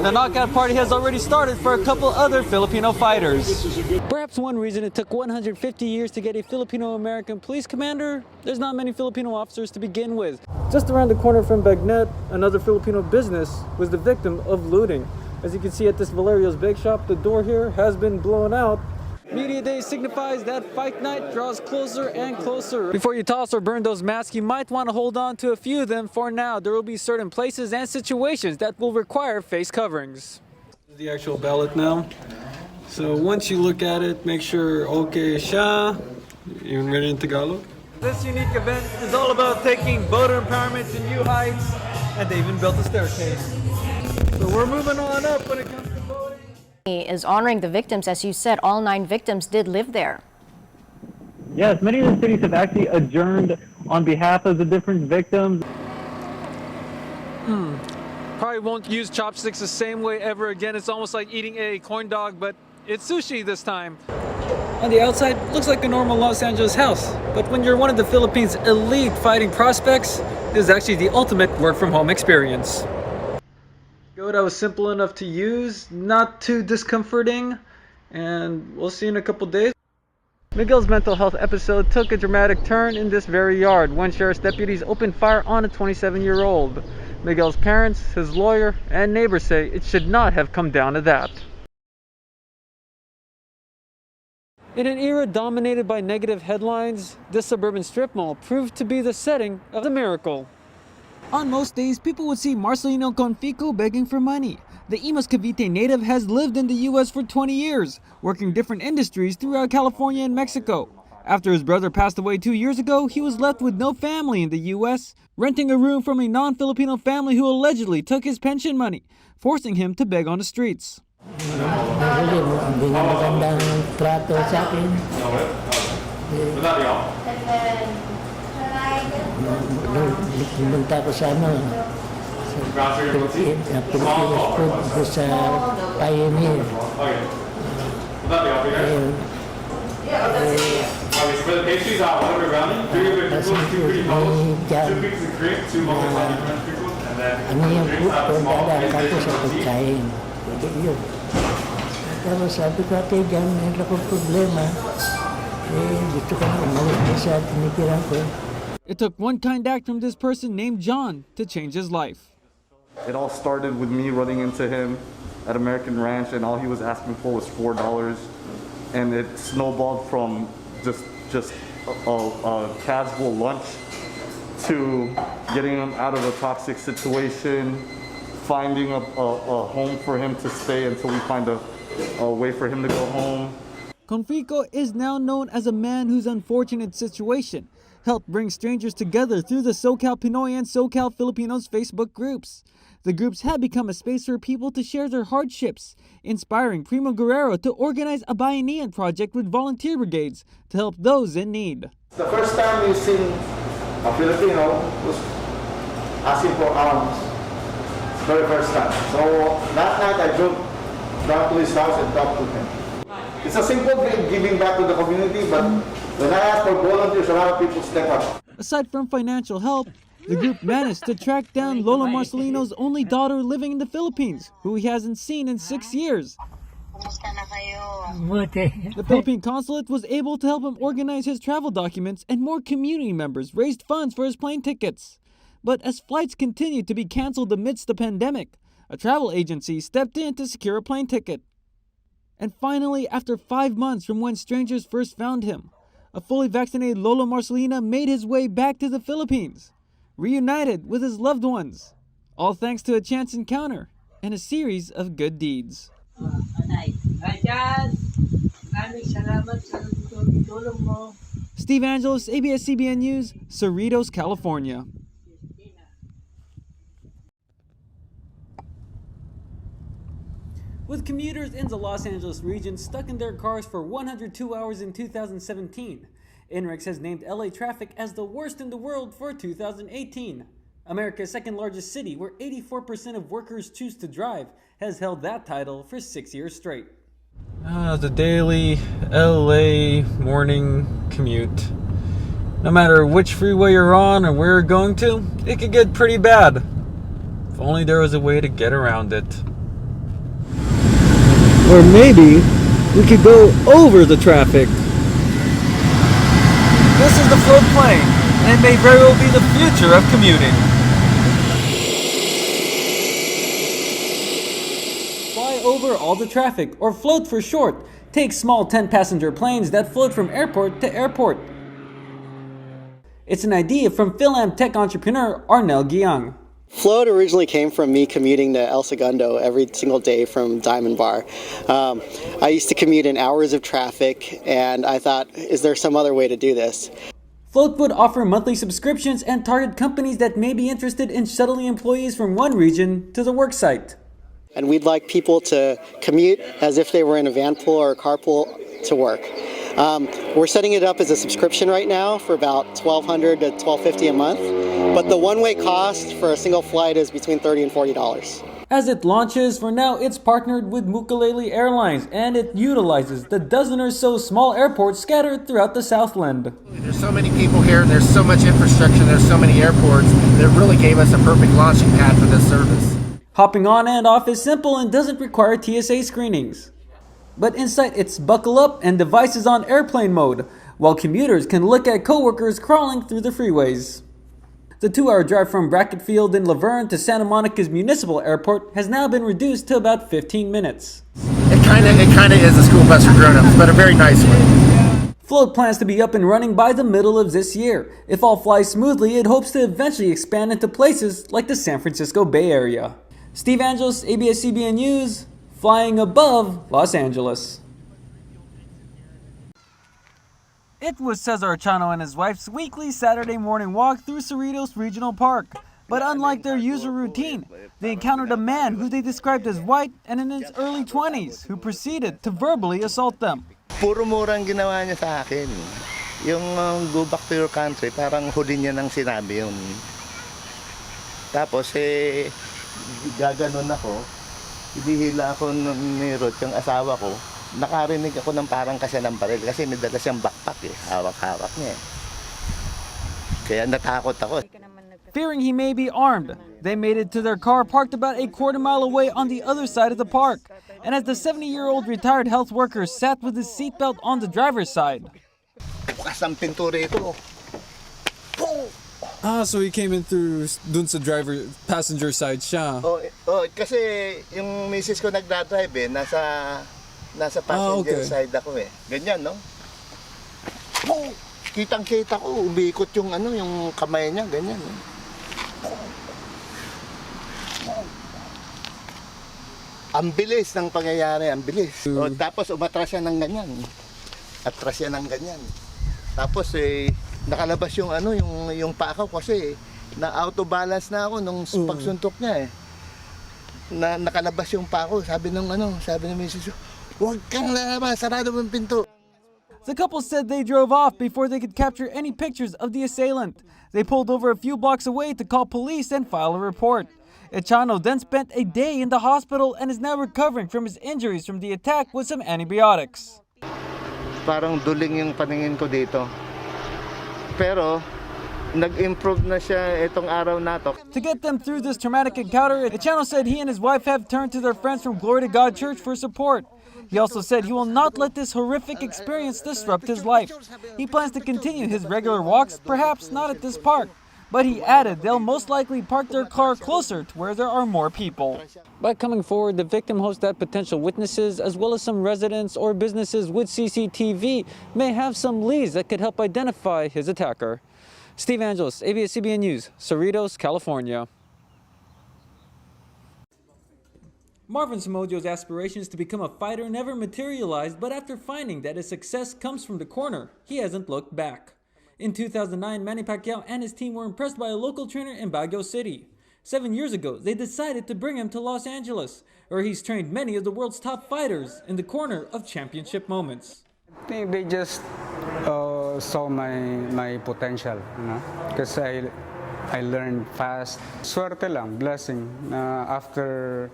The knockout party has already started for a couple other Filipino fighters. Perhaps one reason it took 150 years to get a Filipino-American police commander, there's not many Filipino officers to begin with. Just around the corner from Bagnet, another Filipino business was the victim of looting. As you can see at this Valerio's Bake Shop, the door here has been blown out. Media Day signifies that fight night draws closer and closer. Before you toss or burn those masks, you might want to hold on to a few of them for now. There will be certain places and situations that will require face coverings. This is the actual ballot now. So once you look at it, make sure okay siya. Even ready in Tagalog? This unique event is all about taking voter empowerment to new heights, and they even built a staircase. So we're moving on up when it comes to voting. Is honoring the victims. As you said, all 9 victims did live there. Yes, many of the cities have actually adjourned on behalf of the different victims. Probably won't use chopsticks the same way ever again. It's almost like eating a corn dog, but it's sushi this time. On the outside, looks like a normal Los Angeles house. But when you're one of the Philippines' elite fighting prospects, this is actually the ultimate work-from-home experience. That was simple enough to use, not too discomforting, and we'll see in a couple days. Miguel's mental health episode took a dramatic turn in this very yard when sheriff's deputies opened fire on a 27-year-old. Miguel's parents, his lawyer, and neighbors say it should not have come down to that. In an era dominated by negative headlines, this suburban strip mall proved to be the setting of the miracle. On most days, people would see Marcelino Confico begging for money. The Imus Cavite native has lived in the U.S. for 20 years, working different industries throughout California and Mexico. After his brother passed away 2 years ago, he was left with no family in the U.S., renting a room from a non-Filipino family who allegedly took his pension money, forcing him to beg on the streets. Pumunta ko sa Pilipinas food sa Pioneer. Ano yung food ko, dadaan ko sa pagkain. Yun. Tapos sabi ko, ate, dyan, meron akong problema. Dito ka na umalis sa tinikiran ko. It took one kind act from this person named John to change his life. It all started with me running into him at American Ranch, and all he was asking for was $4, and it snowballed from just a casual lunch to getting him out of a toxic situation, finding a home for him to stay until we find a way for him to go home. Confico is now known as a man whose unfortunate situation helped bring strangers together through the SoCal Pinoy and SoCal Filipinos Facebook groups. The groups have become a space for people to share their hardships, inspiring Primo Guerrero to organize a Bayanihan project with volunteer brigades to help those in need. The first time you seen a Filipino was asking for alms, very first time. So that night I drove down to his house and talked to him. It's a simple thing, giving back to the community, but when I ask for volunteers, a lot of people step up. Aside from financial help, the group managed to track down Lolo Marcelino's only daughter living in the Philippines, who he hasn't seen in 6 years. The Philippine consulate was able to help him organize his travel documents, and more community members raised funds for his plane tickets. But as flights continued to be canceled amidst the pandemic, a travel agency stepped in to secure a plane ticket. And finally, after 5 months from when strangers first found him, a fully vaccinated Lolo Marcelino made his way back to the Philippines, reunited with his loved ones, all thanks to a chance encounter and a series of good deeds. Steve Angeles, ABS-CBN News, Cerritos, California. With commuters in the Los Angeles region stuck in their cars for 102 hours in 2017, INRIX has named LA traffic as the worst in the world for 2018. America's second largest city, where 84% of workers choose to drive, has held that title for 6 years straight. The daily LA morning commute. No matter which freeway you're on or where you're going to, it could get pretty bad. If only there was a way to get around it. Or maybe we could go over the traffic. This is the float plane, and it may very well be the future of commuting. Fly over all the traffic, or float for short. Take small 10-passenger planes that float from airport to airport. It's an idea from Philam tech entrepreneur Arnel Giang. Float originally came from me commuting to El Segundo every single day from Diamond Bar. I used to commute in hours of traffic, and I thought, is there some other way to do this? Float would offer monthly subscriptions and target companies that may be interested in shuttling employees from one region to the work site. And we'd like people to commute as if they were in a van pool or a carpool to work. We're setting it up as a subscription right now for about $1,200 to $1,250 a month, but the one-way cost for a single flight is between $30 and $40. As it launches, for now it's partnered with Mukulele Airlines, and it utilizes the dozen or so small airports scattered throughout the Southland. There's so many people here, and there's so much infrastructure, there's so many airports that really gave us a perfect launching pad for this service. Hopping on and off is simple and doesn't require TSA screenings. But inside it's buckle up and devices on airplane mode, while commuters can look at coworkers crawling through the freeways. The 2-hour drive from Bracketfield in Laverne to Santa Monica's municipal airport has now been reduced to about 15 minutes. It kind of is a school bus for grown-ups, but a very nice one. Float plans to be up and running by the middle of this year. If all flies smoothly, it hopes to eventually expand into places like the San Francisco Bay Area. Steve Angeles, ABS-CBN News, flying above Los Angeles. It was Cesar Chano and his wife's weekly Saturday morning walk through Cerritos Regional Park. But unlike their usual routine, they encountered a man who they described as white and in his early 20s who proceeded to verbally assault them. Puro murang ginawa niya sa akin. Yung go back to your country, parang huli niya nang sinabi yun. Tapos gaganon ako, ibihila ako ni Ruth, yung asawa ko, nakarinig ako ng parang kasi ng baril kasi may dala siyang backpack hawak-hawak niya. Kaya natakot ako. Fearing he may be armed, they made it to their car parked about a quarter-mile away on the other side of the park. And as the 70-year-old retired health worker sat with his seatbelt on the driver's side. Bukas ang pinto rito. So he came in through dun sa passenger side siya. Kasi yung misis ko nagdadrive nasa passenger side ako Ganyan, no? Kitang-kita ko, umiikot yung yung kamay niya, ganyan. Ang bilis ng pangyayari, ang bilis. Tapos umatras siya ng ganyan. Atras siya ng ganyan. Tapos nakalabas yung yung paa ko kasi na auto balance na ako nung pagsuntok niya nakalabas yung paa ko. Sabi ng misis, "Huwag kang lalabas, sarado mo yung pinto." The couple said they drove off before they could capture any pictures of the assailant. They pulled over a few blocks away to call police and file a report. Echano then spent a day in the hospital and is now recovering from his injuries from the attack with some antibiotics. Parang duling yung paningin ko dito. Pero nag-improve na siya itong araw na to. To get them through this traumatic encounter, Echano said he and his wife have turned to their friends from Glory to God Church for support. He also said he will not let this horrific experience disrupt his life. He plans to continue his regular walks, perhaps not at this park. But he added they'll most likely park their car closer to where there are more people. By coming forward, the victim hopes that potential witnesses, as well as some residents or businesses with CCTV, may have some leads that could help identify his attacker. Steve Angeles, ABS-CBN News, Cerritos, California. Marvin Samojo's aspirations to become a fighter never materialized, but after finding that his success comes from the corner, he hasn't looked back. In 2009, Manny Pacquiao and his team were impressed by a local trainer in Baguio City. 7 years ago, they decided to bring him to Los Angeles, where he's trained many of the world's top fighters in the corner of championship moments. They just saw my potential, because I learned fast. Swerte lang, blessing. After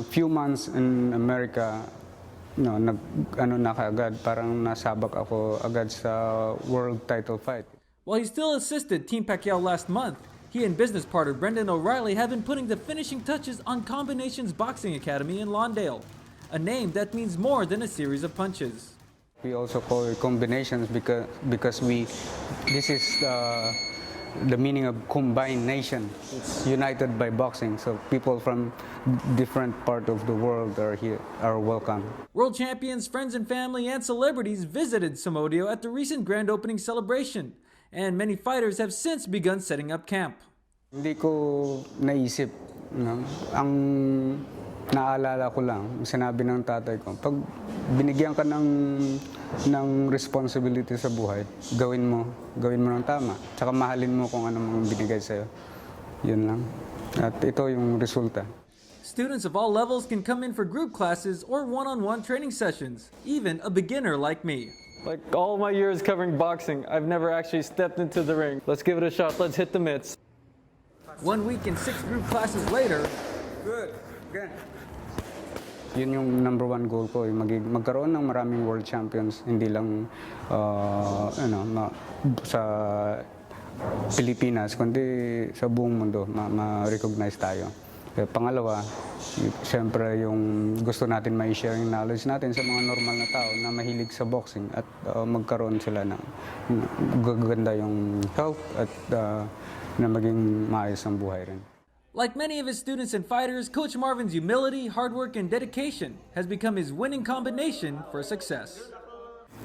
few months in America, na kaagad, parang nasabak ako agad sa world title fight. While he still assisted Team Pacquiao last month, he and business partner Brendan O'Reilly have been putting the finishing touches on Combinations Boxing Academy in Lawndale. a name that means more than a series of punches. We also call it combinations because this is the meaning of combined nation. It's united by boxing, so people from different parts of the world are welcome. World champions, friends and family, and celebrities visited Samodio at the recent grand opening celebration, and many fighters have since begun setting up camp. Hindi ko naisip, no? Ang naalala ko lang, sinabi ng tatay ko, pag binigyan ka ng responsibility sa buhay, gawin mo ng tama. Tsaka mahalin mo kung ano mang binigay sa'yo. Yun lang. At ito yung resulta. Students of all levels can come in for group classes or one-on-one training sessions, even a beginner like me. Like all my years covering boxing, I've never actually stepped into the ring. Let's give it a shot. Let's hit the mitts. 1 week and 6 group classes later, good. Yun yung number one goal ko, magkaroon ng maraming world champions, hindi lang sa Pilipinas, kundi sa buong mundo, ma-recognize tayo. Pangalawa, siyempre yung gusto natin ma-share yung knowledge natin sa mga normal na tao na mahilig sa boxing at magkaroon sila ng gaganda yung health at na maging maayos ang buhay rin. Like many of his students and fighters, Coach Marvin's humility, hard work, and dedication has become his winning combination for success.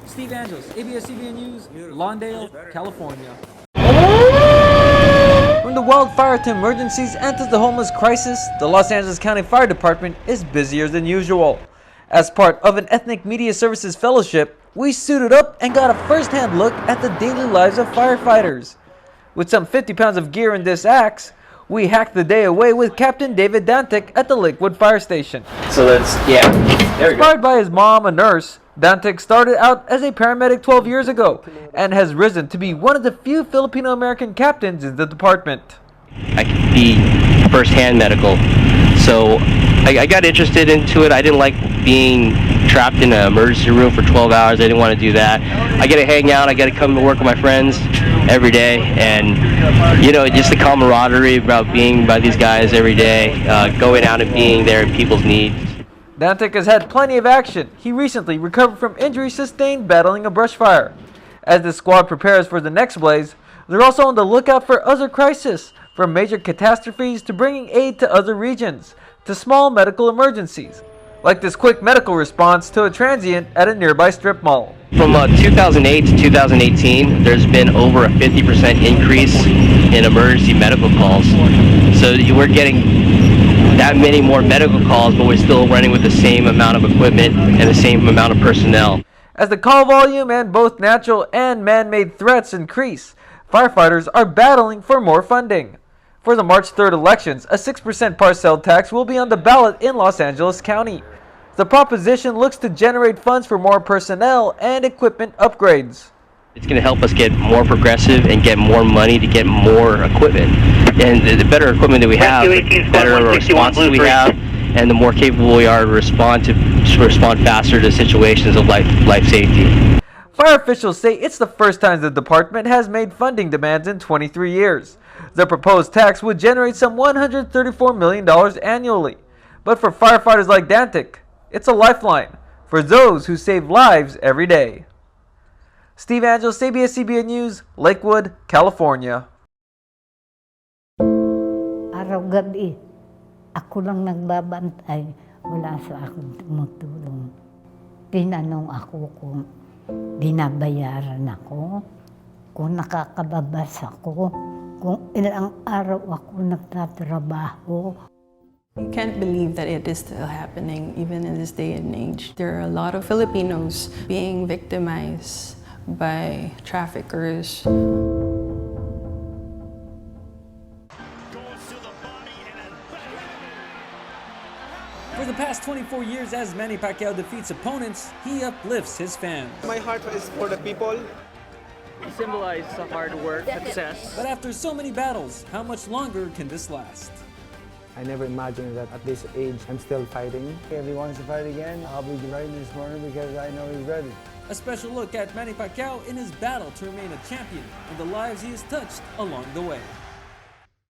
Steve Angeles, ABS-CBN News, Lawndale, California. From the wildfire to emergencies and to the homeless crisis, the Los Angeles County Fire Department is busier than usual. As part of an Ethnic Media Services Fellowship, we suited up and got a first-hand look at the daily lives of firefighters. With some 50 pounds of gear in this axe, we hacked the day away with Captain David Dantic at the Lakewood Fire Station. So that's, yeah, there we go. Inspired by his mom, a nurse, Dantic started out as a paramedic 12 years ago and has risen to be one of the few Filipino-American captains in the department. I could be first-hand medical, so I got interested into it. I didn't like being trapped in an emergency room for 12 hours. I didn't want to do that. I got to hang out. I got to come to work with my friends every day, and just the camaraderie about being by these guys every day, going out and being there in people's needs. Dantic has had plenty of action. He recently recovered from injuries sustained battling a brush fire. As the squad prepares for the next blaze, they're also on the lookout for other crises, from major catastrophes to bringing aid to other regions, to small medical emergencies, like this quick medical response to a transient at a nearby strip mall. From 2008 to 2018, there's been over a 50% increase in emergency medical calls. So we're getting that many more medical calls, but we're still running with the same amount of equipment and the same amount of personnel. As the call volume and both natural and man-made threats increase, firefighters are battling for more funding. For the March 3rd elections, a 6% parcel tax will be on the ballot in Los Angeles County. The proposition looks to generate funds for more personnel and equipment upgrades. It's going to help us get more progressive and get more money to get more equipment. And the better equipment that we have, the better responses we have, and the more capable we are to respond faster to situations of life safety. Fire officials say it's the first time the department has made funding demands in 23 years. The proposed tax would generate some $134 million annually. But for firefighters like Dantic, it's a lifeline for those who save lives every day. Steve Angeles, ABS-CBN News, Lakewood, California. Araw-gabi, ako lang nagbabantay, wala sa akin tumutulong. Tinanong ako kung binabayaran ako, kung nakakababas ako, kung ilang araw ako nagtatrabaho. You can't believe that it is still happening even in this day and age. There are a lot of Filipinos being victimized by traffickers. For the past 24 years, as Manny Pacquiao defeats opponents, he uplifts his fans. My heart is for the people. It symbolizes hard work, success. But after so many battles, how much longer can this last? I never imagined that at this age, I'm still fighting. If he wants to fight again, I'll be ready this morning because I know he's ready. A special look at Manny Pacquiao in his battle to remain a champion and the lives he has touched along the way.